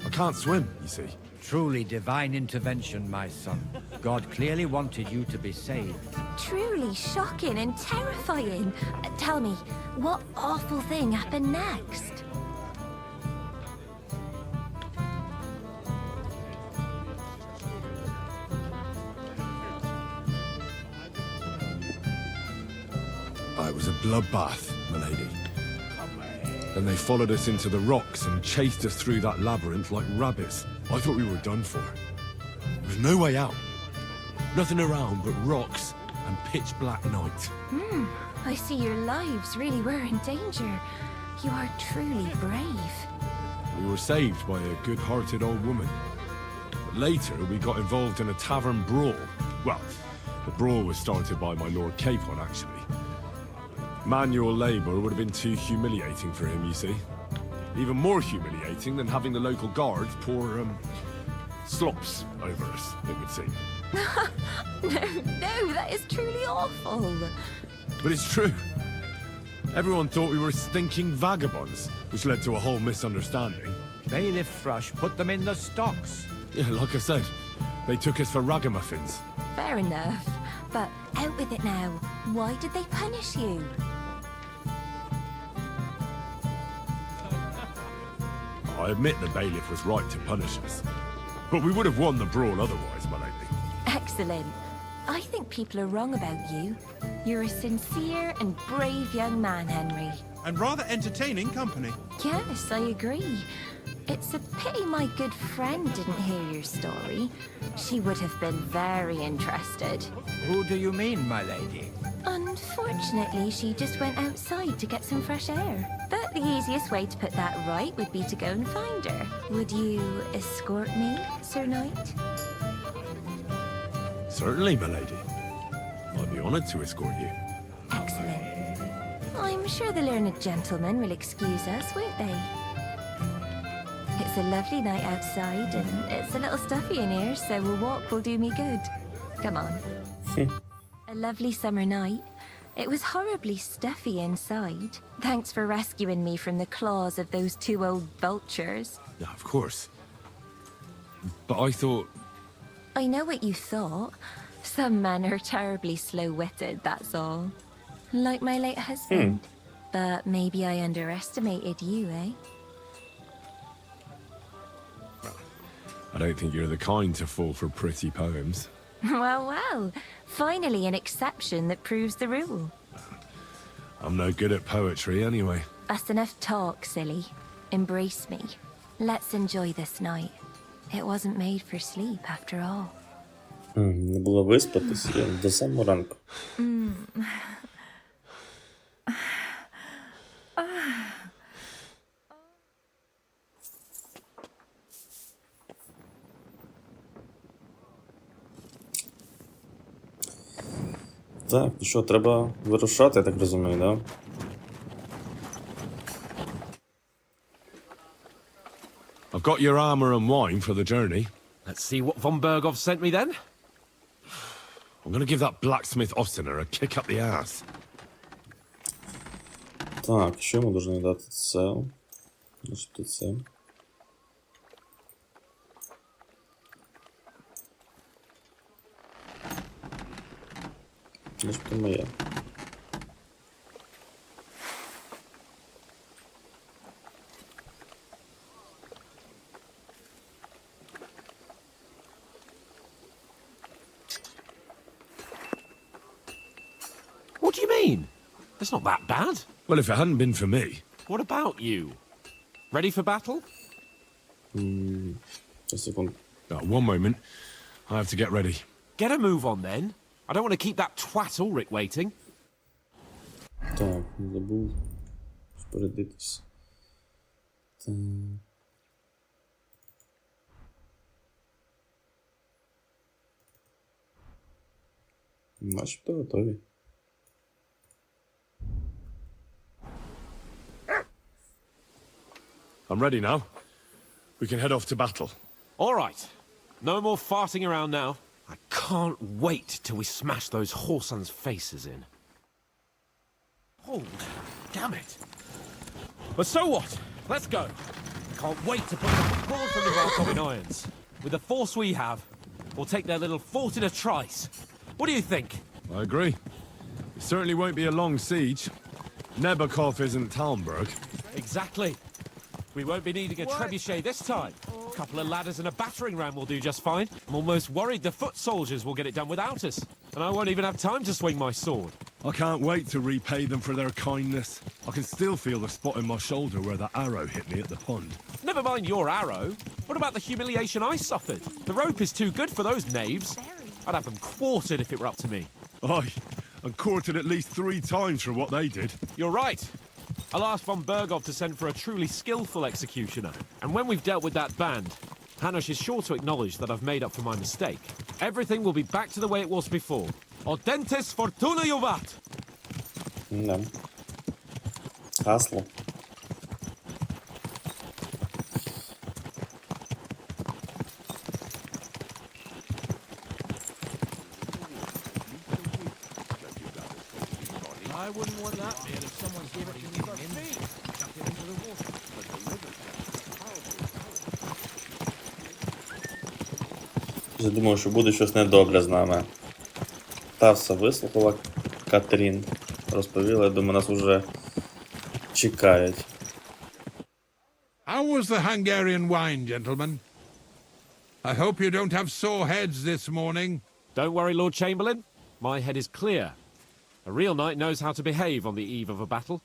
I can't swim, you see. Truly divine intervention, my son. God clearly wanted you to be saved. Truly shocking and terrifying. Tell me, what awful thing happened next? It was a bloodbath, my lady. Then they followed us into the rocks and chased us through that labyrinth like rabbits. I thought we were done for. There was no way out. Nothing around but rocks and pitch black night. I see your lives really were in danger. You are truly brave. We were saved by a good-hearted old woman. But later, we got involved in a tavern brawl. Well, the brawl was started by my Lord Capon, actually. Manual labor would have been too humiliating for him, you see. Even more humiliating than having the local guards pour, slops over us, it would seem. No, that is truly awful. But it's true. Everyone thought we were stinking vagabonds, which led to a whole misunderstanding. Bailiff Thrush put them in the stocks. Yeah, like I said, they took us for ragamuffins. Fair enough. But out with it now. Why did they punish you? I admit the bailiff was right to punish us. But we would have won the brawl otherwise, my lady. Excellent. I think people are wrong about you. You're a sincere and brave young man, Henry. And rather entertaining company. Yes, I agree. It's a pity my good friend didn't hear your story. She would have been very interested. Who do you mean, my lady? Unfortunately, she just went outside to get some fresh air. But the easiest way to put that right would be to go and find her. Would you escort me, Sir Knight? Certainly, my lady. I'd be honored to escort you. Excellent. I'm sure the learned gentlemen will excuse us, won't they? It's a lovely night outside, and it's a little stuffy in here, so a walk will do me good. Come on. A lovely summer night. It was horribly stuffy inside. Thanks for rescuing me from the claws of those two old vultures. Yeah, of course. But I thought... I know what you thought. Some men are terribly slow-witted, that's all. Like my late husband. But maybe I underestimated you, eh? I don't think you're the kind to fall for pretty poems. Well, well. Finally an exception that proves the rule. I'm no good at poetry anyway. That's enough talk, silly. Embrace me. Let's enjoy this night. It wasn't made for sleep, after all. Не було виспатись до самого ранку. Так, ну що, треба вирушати, я так розумію, да? I've got your armor and wine for the journey. Let's see what von Berghoff sent me then. I'm gonna give that blacksmith Ostiner a kick up the ass. Так, що ми повинні дати? Це. Начебто це. Начебто моє. What do you mean? It's not that bad. Well, if it hadn't been for me... What about you? Ready for battle? Just a second. One moment. I have to get ready. Get a move on then. I don't want to keep that twat Ulrich waiting. Так, не забув спорядитись. Так. Начебто готові. I'm ready now. We can head off to battle. All right. No more farting around now. I can't wait till we smash those whoresons' faces in. Oh, damn it. But so what? Let's go. Can't wait to put them abroad from the Valkovin Irons. With the force we have, we'll take their little fort in a trice. What do you think? I agree. It certainly won't be a long siege. Nebakov isn't Talmberg. Exactly. We won't be needing a trebuchet this time. A couple of ladders and a battering ram will do just fine. I'm almost worried the foot soldiers will get it done without us. And I won't even have time to swing my sword. I can't wait to repay them for their kindness. I can still feel the spot in my shoulder where that arrow hit me at the pond. Never mind your arrow. What about the humiliation I suffered? The rope is too good for those knaves. I'd have them quartered if it were up to me. Aye, and quartered at least 3 times for what they did. You're right. I'll ask von Berghoff to send for a truly skillful executioner. And when we've dealt with that band, Hanush is sure to acknowledge that I've made up for my mistake. Everything will be back to the way it was before. Audentes fortuna juvat! Да. Гасло. I wouldn't want that man if someone gave it to me for free. Chuck it into the water. But the river's Я думаю, що буде щось недобре з нами. Та все вислухала Катрін. Розповіла, я думаю, нас уже чекають. How was the Hungarian wine, gentlemen? I hope you don't have sore heads this morning. Don't worry, Lord Chamberlain. My head is clear. A real knight knows how to behave on the eve of a battle.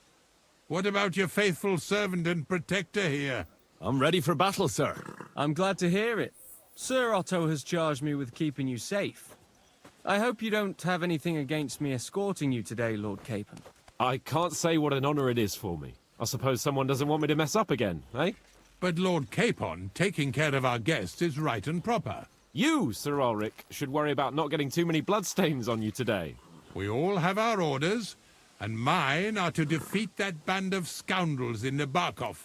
What about your faithful servant and protector here? I'm ready for battle, sir. I'm glad to hear it. Sir Otto has charged me with keeping you safe. I hope you don't have anything against me escorting you today, Lord Capon. I can't say what an honor it is for me. I suppose someone doesn't want me to mess up again, eh? But Lord Capon, taking care of our guests is right and proper. You, Sir Ulrich, should worry about not getting too many bloodstains on you today. We all have our orders, and mine are to defeat that band of scoundrels in the Barkov.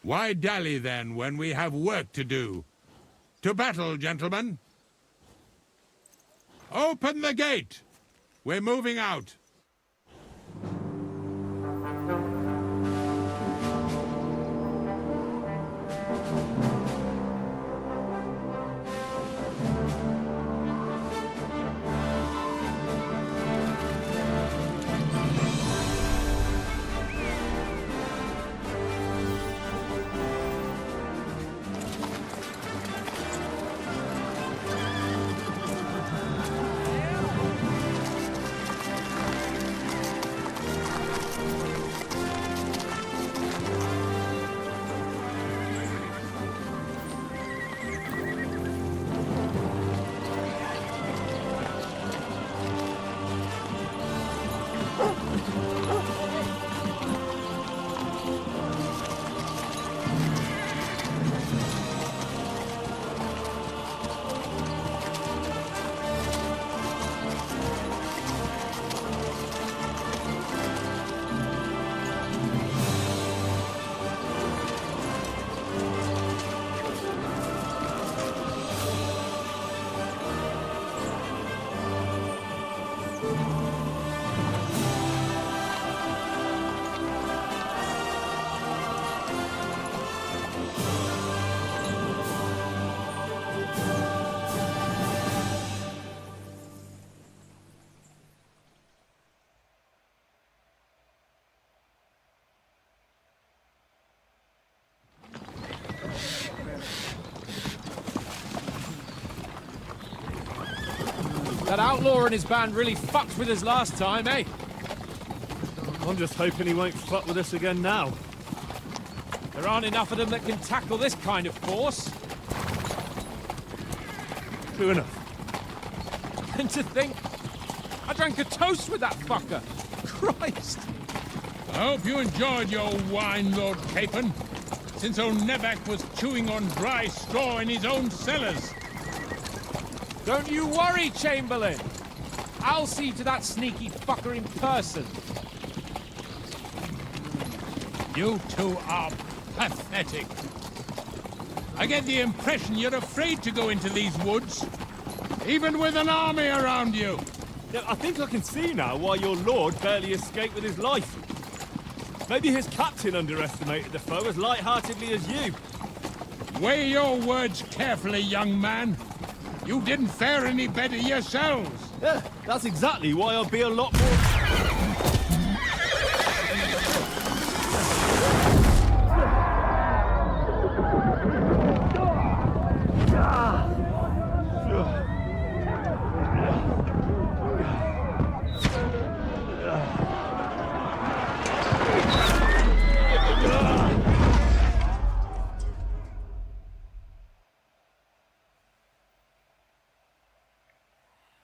Why dally then when we have work to do? To battle, gentlemen! Open the gate! We're moving out. That outlaw and his band really fucked with us last time, eh? I'm just hoping he won't fuck with us again now. There aren't enough of them that can tackle this kind of force. True enough. And to think, I drank a toast with that fucker. Christ. I hope you enjoyed your wine, Lord Capon, since old Nevak was chewing on dry straw in his own cellars. Don't you worry, Chamberlain. I'll see to that sneaky fucker in person. You two are pathetic. I get the impression you're afraid to go into these woods, even with an army around you. Yeah, I think I can see now why your lord barely escaped with his life. Maybe his captain underestimated the foe as light-heartedly as you. Weigh your words carefully, young man. You didn't fare any better yourselves. Yeah, that's exactly why I'll be a lot more...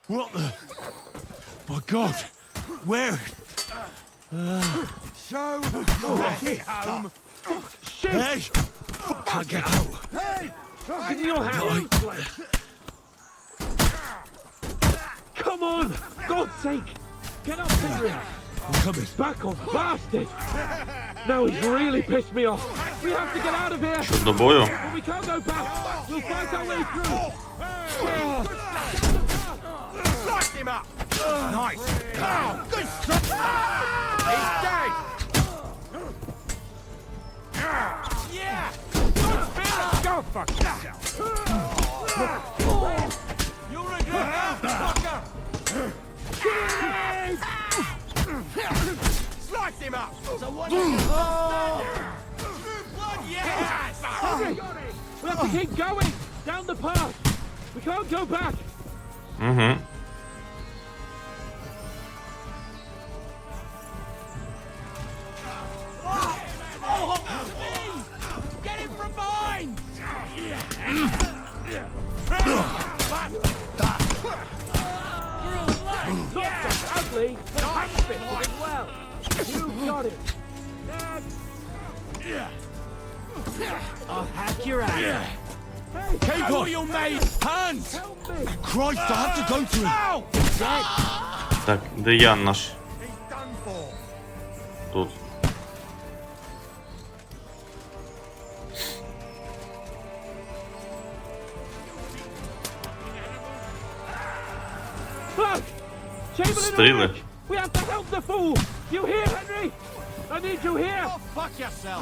What the... My God! Where... So... home! Shit! Hey! Can't get out! Hey! Give me your hand! Come on! God's sake! Get up there! I'm coming. Back off, bastard! Now he's really pissed me off! We have to get out of here! До бою. But we can't go back! We'll fight our way through! Lock him up! Nice! Oh, good stuff! He's dead! Yeah! Good spirit! Go fuck yourself! You'll regret that, fucker! Slice him up! So what blood, yes! We have to keep going! Down the path! We can't go back! Угу. Get him from behind! Not just ugly, but hand-fisted as well! You got it! I'll hack your ass! Hey, Keep on your made hands! help me! Christ, I have to go to him! Так, де Ян наш? Тут. Fuck! Chamberlain, Стріли. we have to help the fool! You hear, Henry? I need you here! Oh, fuck yourself!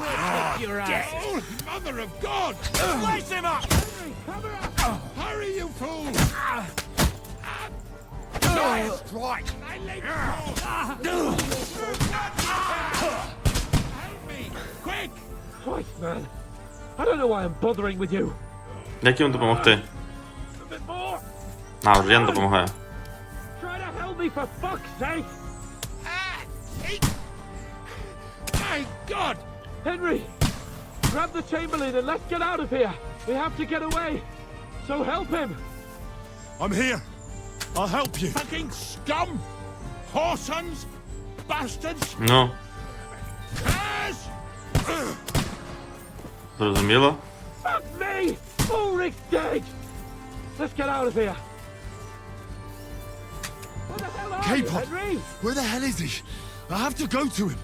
Kick your ass! Oh, mother of God! Slice him up! Henry, cover up! Hurry, you fool! Nice strike! Help me! Quick! Christ, man. I don't know why I'm bothering with you. Як йому допомогти? A bit more! А, вже Ян допомагає. Try to help me for fuck's sake! My God! Henry! Grab the Chamberlain and let's get out of here! We have to get away! So help him! I'm here. I'll help you. Fucking scum! Whoresons! Bastards! Ну, Yes! зрозуміло. Fuck me! Ulrich's dead! Let's get out of here! Where the hell are you, K-pop. Henry? Where the hell is he? I have to go to him.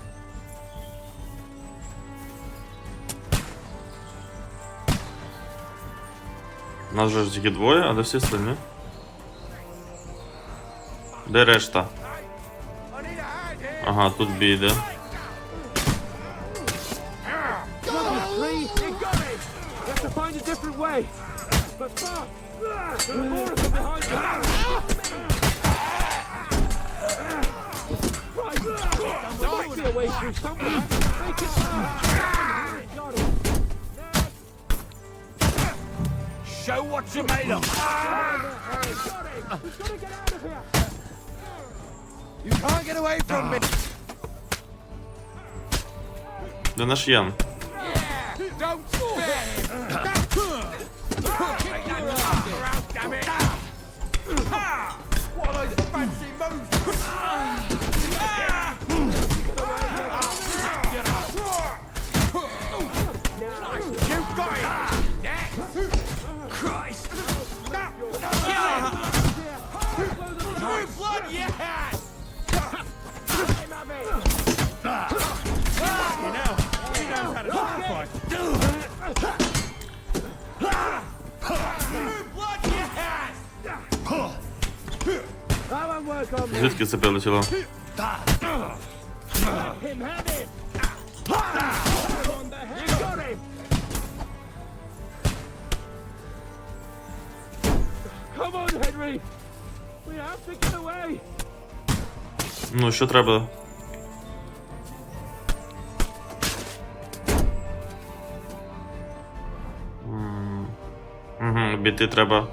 Нас вже ж тільки двоє, а де всі остальні? Де решта? Ага, тут бій йде. Please, you got it! You have to find a different way! But fast! There are more of them behind you! Right! There must be a way through somewhere! Make it fast! Got it! Show what you're made of! Got it! We've got to get out of here! You can't get away from me! Де наш Ян? Don't spare him! Damn it! What a fancy move! You've got it! Christ! True blood, yes! He knows how to fight. True blood, yes! That won't work on me! Звідки це прилетіло? Him have it! On the head! You got him! Come on, Henry! We have to get away! Ну, що треба? Угу, біти треба.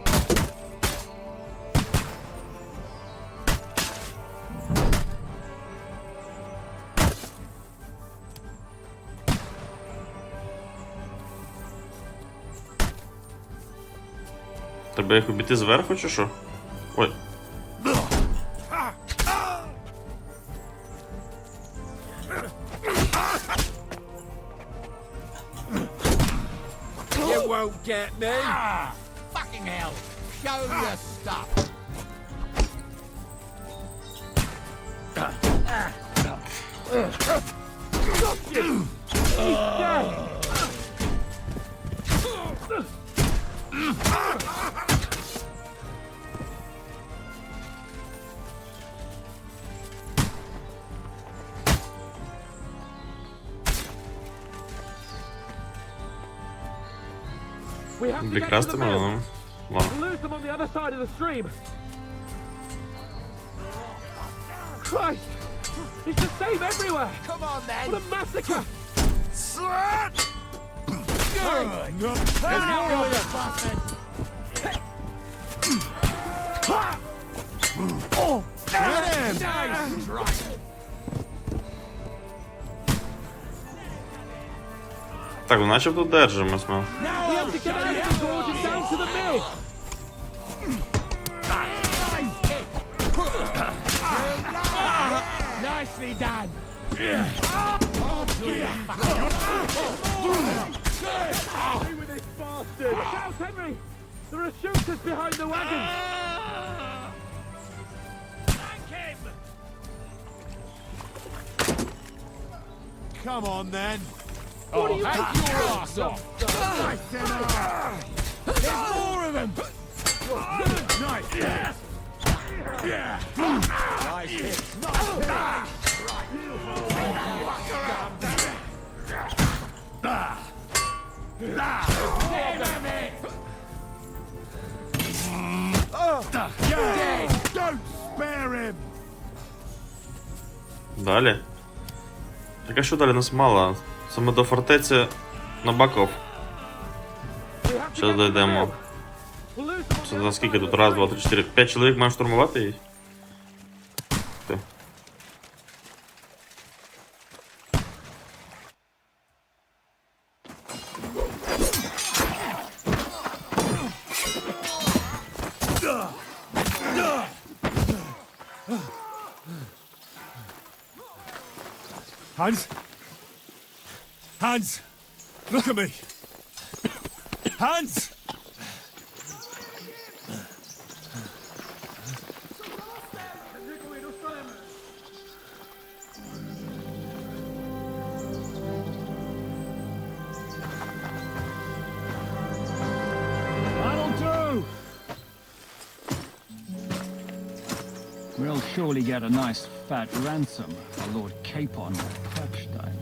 Треба їх обійти зверху чи що? Ой. You won't get me! Fucking hell! Show your stuff! We have to Бли get to the красти mill. мене, ну. Ладно. We'll lose them on the other side of the stream. Christ! It's the same everywhere! Come on, then! What a massacre! Так, ну начебто держимось ми. We have to get out of the gorge and down to the mill! Nicely done! Stay with this bastard! Look out, Henry! There are shooters behind the wagon! Come on, then! What are you take your ass off! There's more of them! Nice! Nice hit! Don't spare him! Далі. Так а що далі нас мало? Саме до фортеці Набаков. Зараз дійдемо. Це за скільки тут? Раз, два, три, чотири. 5 чоловік маємо штурмувати її? Ти. Hans? Hans! Look at me! Hans! That'll do! We'll surely get a nice fat ransom for Lord Capon of Pepstein.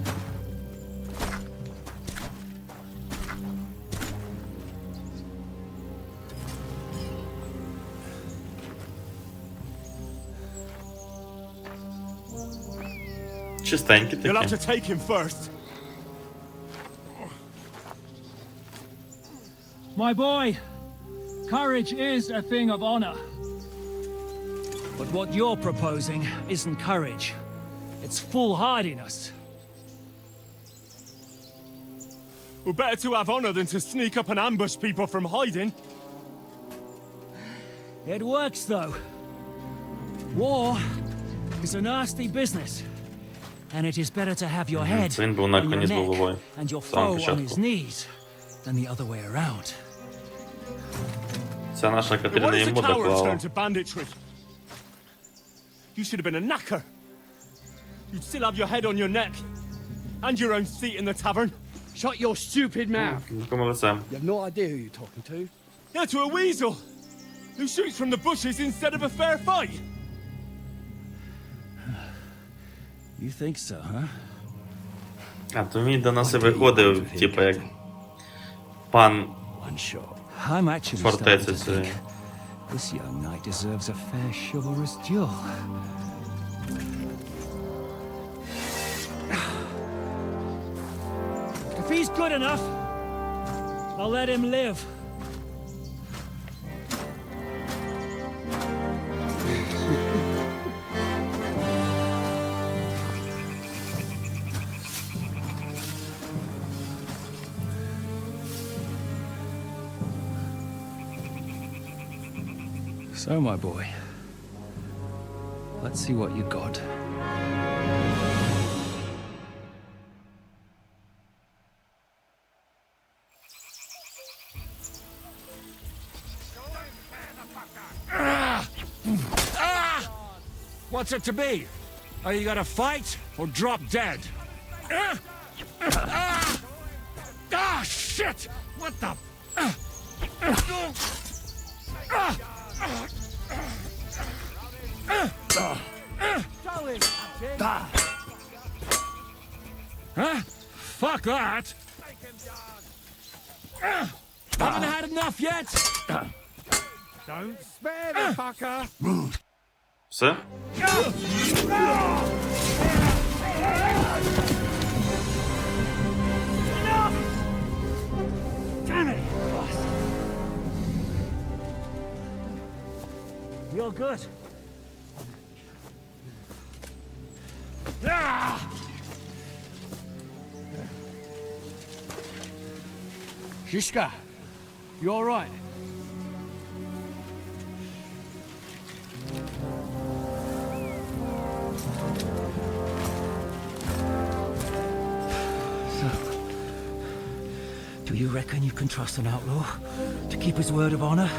Чистенькі You'll have такі. to take him first. My boy, courage is a thing of honor. But what you're proposing isn't courage. It's foolhardiness. Well, better to have honor than to sneak up and ambush people from hiding. It works, though. War is a nasty business. And it is better to have your head Він був on на your коні з neck головою. and your В самому foe on his початку. knees than the other way around. Це наша But why Катерина does a йому coward доклала. turn to banditry? You should have been a knacker. You'd still have your head on your neck. And your own seat in the tavern. Shut your stupid mouth. Нікому лицем. You have no idea who you're talking to. Yeah, to a weasel. Who shoots from the bushes instead of a fair fight. You think so, huh? А, то він до нас і виходив, типу, як пан I'm actually starting фортеці to цієї. think this young knight deserves a fair chivalrous duel. If he's good enough, I'll let him live. So, my boy, let's see what you got. What's it to be? Are you gonna fight or drop dead? Shit! What the? Huh? Fuck that! Haven't had enough yet? Don't spare the fucker! Все? Damn it, boss. You're good. Shishka, you all right? So, do you reckon you can trust an outlaw to keep his word of honor?